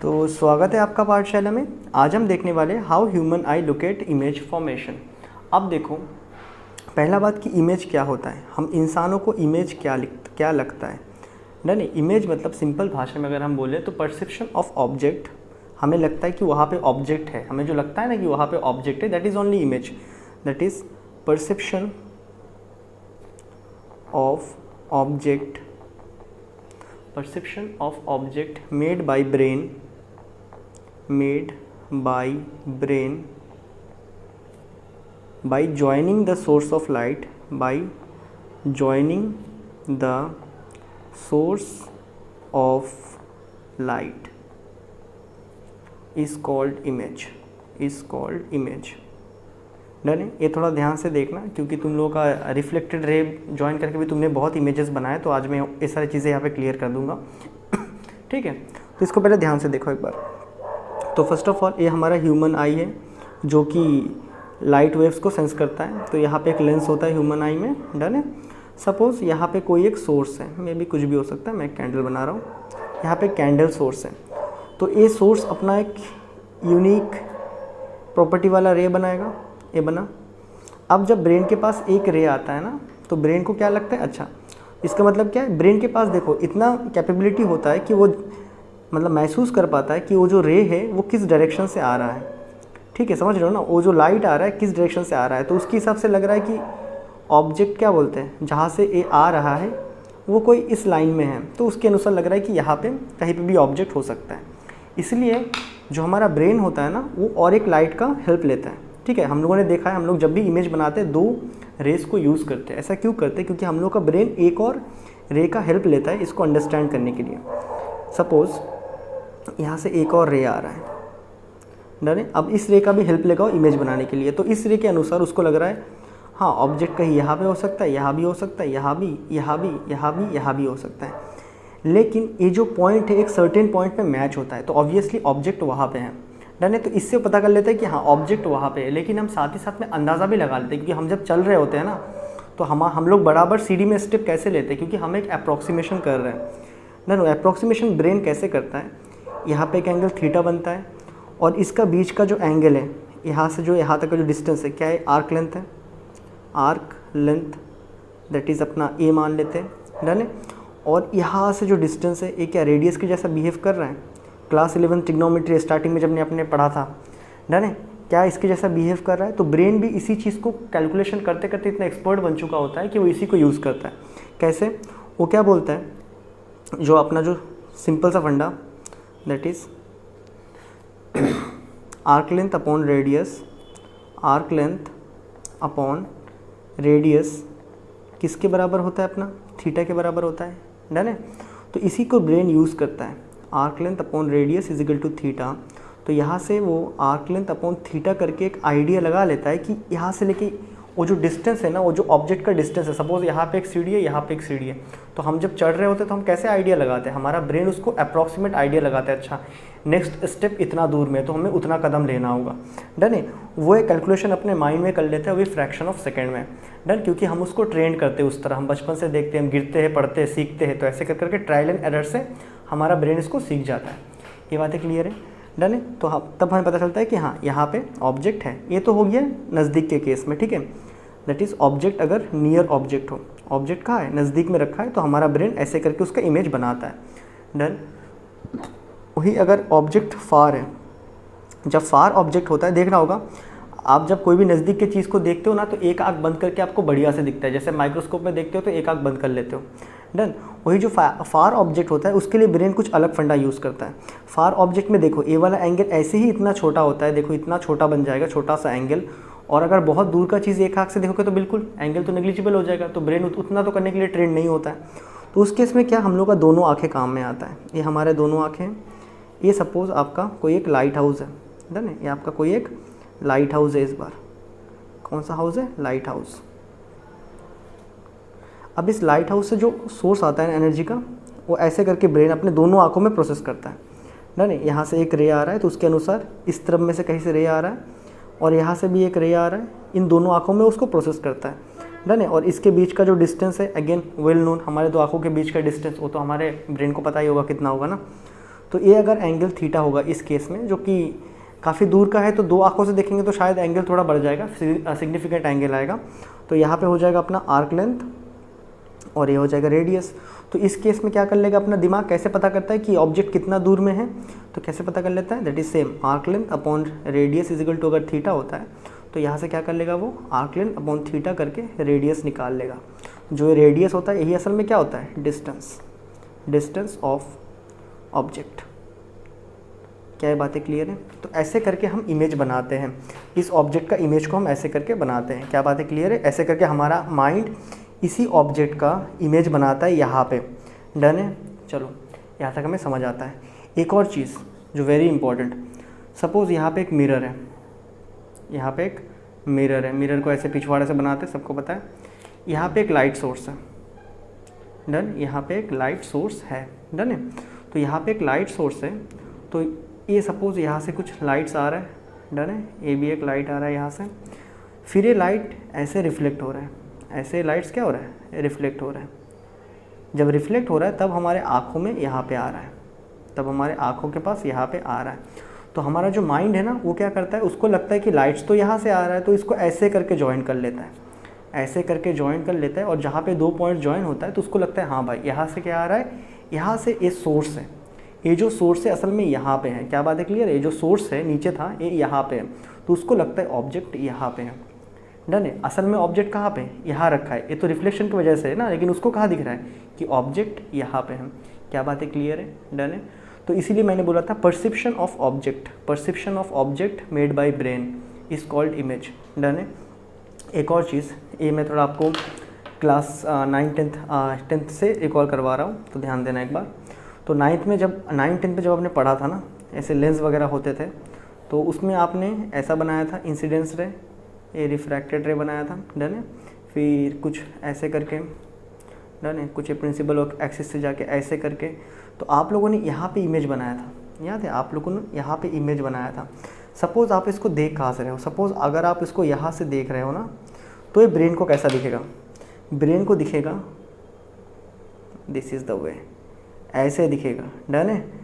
तो स्वागत है आपका पाठशाला में। आज हम देखने वाले how human I look at image formation. अब देखो, पहला बात कि इमेज क्या होता है। हम इंसानों को इमेज क्या लगता है ना। नहीं, इमेज मतलब सिंपल भाषा में अगर हम बोले तो परसेप्शन ऑफ ऑब्जेक्ट। हमें लगता है कि वहाँ पे ऑब्जेक्ट है, हमें जो लगता है ना कि वहाँ पे ऑब्जेक्ट है, that is only image. That is perception of object, perception of object made by brain by joining the source of light, by joining the source of light is called image। Done है। ये थोड़ा ध्यान से देखना क्योंकि तुम लोगों का रिफ्लेक्टेड रे ज्वाइन करके भी तुमने बहुत इमेजेस बनाए, तो आज मैं ये सारी चीज़ें यहाँ पे क्लियर कर दूंगा। ठीक है, तो इसको पहले ध्यान से देखो एक बार। तो फर्स्ट ऑफ ऑल ये हमारा ह्यूमन आई है जो कि लाइट वेव्स को सेंस करता है। तो यहाँ पे एक लेंस होता है ह्यूमन आई में। डन है। सपोज़ यहाँ पे कोई एक सोर्स है, मे भी कुछ भी हो सकता है, मैं एक कैंडल बना रहा हूँ। यहाँ पे कैंडल सोर्स है, तो ये सोर्स अपना एक यूनिक प्रॉपर्टी वाला रे बनाएगा। ये बना। अब जब ब्रेन के पास एक रे आता है ना, तो ब्रेन को क्या लगता है, अच्छा इसका मतलब क्या है, ब्रेन के पास देखो इतना कैपेबिलिटी होता है कि वो मतलब महसूस कर पाता है कि वो जो रे है वो किस डायरेक्शन से आ रहा है। ठीक है, समझ रहे हो ना, वो जो लाइट आ रहा है किस डायरेक्शन से आ रहा है। तो उसके हिसाब से लग रहा है कि ऑब्जेक्ट क्या बोलते हैं, जहाँ से ये आ रहा है वो कोई इस लाइन में है, तो उसके अनुसार लग रहा है कि यहाँ पे कहीं पे भी ऑब्जेक्ट हो सकता है। इसलिए जो हमारा ब्रेन होता है ना, वो और एक लाइट का हेल्प लेता है। ठीक है, हम लोगों ने देखा है, हम लोग जब भी इमेज बनाते हैं दो रेस को यूज़ करते हैं। ऐसा क्यों करते हैं, क्योंकि हम लोग का ब्रेन एक और रे का हेल्प लेता है इसको अंडरस्टैंड करने के लिए। सपोज़ यहाँ से एक और रे आ रहा है, डन है। अब इस रे का भी हेल्प लेगा इमेज बनाने के लिए। तो इस रे के अनुसार उसको लग रहा है हाँ ऑब्जेक्ट कहीं यहाँ पे हो सकता है, यहाँ भी हो सकता है, यहाँ भी, यहाँ भी, यहाँ भी, यहाँ भी हो सकता है। लेकिन ये जो पॉइंट है एक सर्टेन पॉइंट पे मैच होता है, तो ऑब्वियसली ऑब्जेक्ट वहाँ पे है। डन है। तो इससे पता कर लेते हैं कि हाँ ऑब्जेक्ट वहाँ पे है। लेकिन हम साथ ही साथ में अंदाज़ा भी लगा लेते हैं, क्योंकि हम जब चल रहे होते हैं ना, तो हम लोग बराबर सीढ़ी में स्टेप कैसे लेते हैं, क्योंकि हम एक अप्रॉक्सीमेशन कर रहे हैं। डन। अप्रॉक्सीमेशन ब्रेन कैसे करता है, यहाँ पे एक एंगल थीटा बनता है और इसका बीच का जो एंगल है, यहाँ से जो यहाँ तक का जो डिस्टेंस है, क्या है, आर्क लेंथ है। आर्क लेंथ दैट इज़ अपना ए मान लेते हैं। डन है। और यहाँ से जो डिस्टेंस है ये क्या रेडियस के जैसा बिहेव कर रहा है। क्लास 11 ट्रिग्नोमेट्री स्टार्टिंग में जब आपने पढ़ा था, डन है, क्या इसके जैसा बिहेव कर रहा है। तो ब्रेन भी इसी चीज़ को कैलकुलेशन करते करते इतना एक्सपर्ट बन चुका होता है कि वो इसी को यूज़ करता है। कैसे, वो क्या बोलता है, जो अपना जो सिंपल सा फंडा that is arc length upon radius, arc length upon radius किसके बराबर होता है, अपना थीटा के बराबर होता है। डन है। तो इसी को ब्रेन यूज़ करता है, arc length upon radius is equal to theta. तो यहाँ से वो आर्क लेंथ अपॉन थीटा करके एक आइडिया लगा लेता है कि यहाँ से लेके वो जो डिस्टेंस है ना, वो जो ऑब्जेक्ट का डिस्टेंस है, सपोज यहाँ पे एक सीढ़ी है, यहाँ पे एक सीढ़ी है, तो हम जब चढ़ रहे होते हैं तो हम कैसे आइडिया लगाते हैं, हमारा ब्रेन उसको अप्रॉक्सीमेट आइडिया लगाता है। अच्छा नेक्स्ट स्टेप इतना दूर में, तो हमें उतना कदम लेना होगा। डन है। वो एक कैलकुलेशन अपने माइंड में कर लेते हैं, वही फ्रैक्शन ऑफ सेकेंड में। डन। क्योंकि हम उसको ट्रेंड करते हैं उस तरह, हम बचपन से देखते हैं, हम गिरते हैं, पढ़ते हैं, सीखते हैं, तो ऐसे कर करके ट्रायल एंड एरर से हमारा ब्रेन इसको सीख जाता है। ये बातें क्लियर है। डन है। तो तब हमें पता चलता है कि हाँ यहाँ पे ऑब्जेक्ट है। ये तो हो गया नज़दीक के केस में। ठीक है, दैट इज़ ऑब्जेक्ट अगर नियर ऑब्जेक्ट हो, ऑब्जेक्ट कहाँ है, नज़दीक में रखा है, तो हमारा ब्रेन ऐसे करके उसका इमेज बनाता है। डन। वही अगर ऑब्जेक्ट फार है, जब फार ऑब्जेक्ट होता है, देखना होगा आप जब कोई भी नज़दीक की चीज़ को देखते हो ना, तो एक आँख बंद करके आपको बढ़िया से दिखता है। जैसे माइक्रोस्कोप में देखते हो तो एक आँख बंद कर लेते हो। डन। वही जो फार ऑब्जेक्ट होता है उसके लिए ब्रेन कुछ अलग फंडा यूज़ करता है। फार ऑब्जेक्ट में देखो ए वाला एंगल ऐसे ही इतना छोटा होता है, देखो इतना छोटा बन जाएगा, छोटा सा एंगल। और अगर बहुत दूर का चीज़ एक आँख से देखोगे तो बिल्कुल एंगल तो नेग्लिजिबल हो जाएगा, तो ब्रेन उतना तो करने के लिए ट्रेंड नहीं होता है। तो उस केस में क्या हम लोग का दोनों आँखें काम में आता है। ये हमारे दोनों आँखें हैं। ये सपोज़ आपका कोई एक लाइट हाउस है। डन है। ये आपका कोई एक लाइट हाउस है। इस बार कौन सा हाउस है, लाइट हाउस। अब इस लाइट हाउस से जो सोर्स आता है एनर्जी का, वो ऐसे करके ब्रेन अपने दोनों आँखों में प्रोसेस करता है। डन है। यहाँ से एक रे आ रहा है तो उसके अनुसार इस तरफ में से कहीं से रे आ रहा है, और यहाँ से भी एक रे आ रहा है, इन दोनों आँखों में उसको प्रोसेस करता है। डन है। और इसके बीच का जो डिस्टेंस है, अगेन वेल नोन, हमारे दो आँखों के बीच का डिस्टेंस, वो तो हमारे ब्रेन को पता ही होगा कितना होगा ना। तो ये अगर एंगल थीटा होगा इस केस में, जो कि काफ़ी दूर का है, तो दो आंखों से देखेंगे तो शायद एंगल थोड़ा बढ़ जाएगा, सिग्निफिकेंट एंगल आएगा। तो यहाँ पे हो जाएगा अपना आर्क लेंथ और ये हो जाएगा रेडियस। तो इस केस में क्या कर लेगा अपना दिमाग, कैसे पता करता है कि ऑब्जेक्ट कितना दूर में है, तो कैसे पता कर लेता है, that is same arc length upon radius is equal to, अगर थीटा होता है तो यहाँ से क्या कर लेगा वो आर्क लेंथ अपॉन थीटा करके रेडियस निकाल लेगा। जो रेडियस होता है यही असल में क्या होता है, डिस्टेंस ऑफ ऑब्जेक्ट। क्या ये बातें क्लियर है? तो ऐसे करके हम इमेज बनाते हैं, इस ऑब्जेक्ट का इमेज को हम ऐसे करके बनाते हैं। क्या बातें क्लियर है? ऐसे करके हमारा माइंड इसी ऑब्जेक्ट का इमेज बनाता है यहाँ पे। डन है? चलो यहाँ तक हमें समझ आता है। एक और चीज़ जो वेरी इंपॉर्टेंट, सपोज़ यहाँ पे एक मिरर है, यहाँ पे एक मिरर है, मिरर को ऐसे पिछवाड़े से बनाते हैं, सबको पता है। यहाँ पे एक लाइट सोर्स है, डन, यहाँ पे एक लाइट सोर्स है, डन है। तो यहाँ पे एक लाइट सोर्स है, तो ये सपोज़ यहाँ से कुछ लाइट्स आ रहा है, डन है, ये भी एक लाइट आ रहा है यहाँ से, फिर ये लाइट ऐसे रिफ्लेक्ट हो रहा है, ऐसे लाइट्स क्या हो रहा है, रिफ्लेक्ट हो रहा है। जब रिफ्लेक्ट हो रहा है तब हमारे आँखों में यहाँ पे आ रहा है, तब हमारे आँखों के पास यहाँ पे आ रहा है। तो हमारा जो माइंड है ना वो क्या करता है, उसको लगता है कि लाइट्स तो यहाँ से आ रहा है, तो इसको ऐसे करके ज्वाइन कर लेता है, ऐसे करके ज्वाइन कर लेता है। और जहाँ पे दो पॉइंट ज्वाइन होता है तो उसको लगता है हाँ भाई यहाँ से क्या आ रहा है, यहाँ से ये सोर्स है, ये जो सोर्स है असल में यहाँ पे है। क्या बात है क्लियर है? ये जो सोर्स है नीचे था ये यहाँ पे है, तो उसको लगता है ऑब्जेक्ट यहाँ पे है, डन है। असल में ऑब्जेक्ट कहाँ पे, यहाँ रखा है, ये तो रिफ्लेक्शन की वजह से है ना, लेकिन उसको कहाँ दिख रहा है कि ऑब्जेक्ट यहाँ पे है। क्या बात है क्लियर है? डन है। तो इसीलिए मैंने बोला था perception of object made by brain is called image, done है। एक और चीज़, ये मैं थोड़ा आपको क्लास 9th से रिकॉल करवा रहा हूँ, तो ध्यान देना एक बार। तो 9th में जब 9th-10th में जब आपने पढ़ा था ना, ऐसे लेंस वगैरह होते थे, तो उसमें आपने ऐसा बनाया था इंसिडेंस रे, ये रिफ्रैक्टेड रे बनाया था, डन है। फिर कुछ ऐसे करके, डन है, कुछ प्रिंसिपल ऑफ एक्सिस से जाके ऐसे करके, तो आप लोगों ने यहाँ पे इमेज बनाया था, याद है? आप लोगों ने यहाँ पे इमेज बनाया था। सपोज़ आप इसको देख कहाँ से रहे हो, सपोज़ अगर आप इसको यहाँ से देख रहे हो ना, तो ये ब्रेन को कैसा दिखेगा, ब्रेन को दिखेगा दिस इज़ द वे, ऐसे दिखेगा, डन है।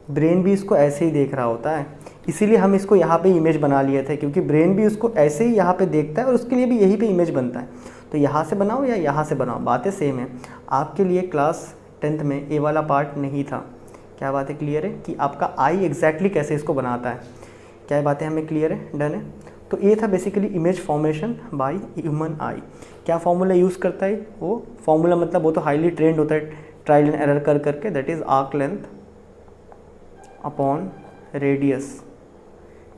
ब्रेन भी इसको ऐसे ही देख रहा होता है, इसीलिए हम इसको यहाँ पे इमेज बना लिए थे, क्योंकि ब्रेन भी उसको ऐसे ही यहाँ पे देखता है और उसके लिए भी यहीं पे इमेज बनता है। तो यहाँ से बनाओ या यहाँ से बनाओ, बातें सेम है। आपके लिए क्लास 10th में ये वाला पार्ट नहीं था। क्या बातें क्लियर है कि आपका आई एग्जैक्टली कैसे इसको बनाता है? क्या बातें हमें क्लियर है? डन है। तो ये था basically image formation by human आई। क्या फॉर्मूला यूज़ करता है वो? फॉर्मूला मतलब वो तो हाईली ट्रेंड होता है ट्रायल एंड एरर कर करके, that is arc length upon radius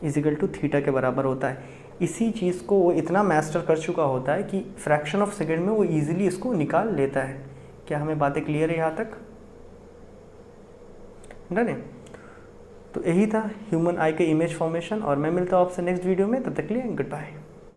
is equal to theta के बराबर होता है। इसी चीज़ को वो इतना मास्टर कर चुका होता है कि फ्रैक्शन ऑफ सेकेंड में वो ईजिली इसको निकाल लेता है। क्या हमें बातें क्लियर है यहाँ तक? डन है। तो यही था ह्यूमन आई के इमेज फॉर्मेशन, और मैं मिलता हूँ आपसे नेक्स्ट वीडियो में। तब तक के लिए गुड बाय।